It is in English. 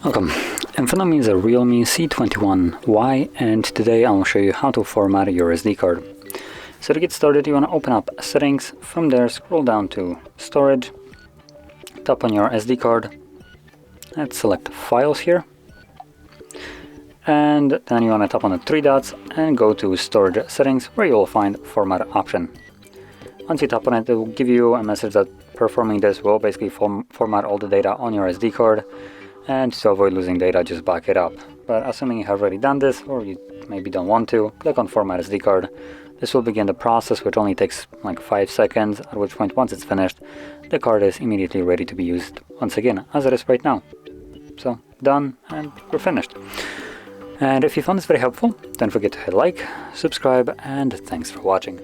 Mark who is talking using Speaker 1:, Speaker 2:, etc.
Speaker 1: Welcome. In front of me is a REALME C21Y, and today I'll show you how to format your SD card. So to get started, you want to open up Settings. From there, scroll down to Storage, tap on your SD card, and select Files here. And then you want to tap on the three dots and go to Storage Settings, where you will find Format option. Once you tap on it, it will give you a message that performing this will basically format all the data on your SD card. And to avoid losing data, just back it up. But assuming you have already done this, or you maybe don't want to, click on Format SD card. This will begin the process, which only takes like 5 seconds, at which point, once it's finished, the card is immediately ready to be used once again, as it is right now. So, done, and we're finished. And if you found this very helpful, don't forget to hit like, subscribe, and thanks for watching.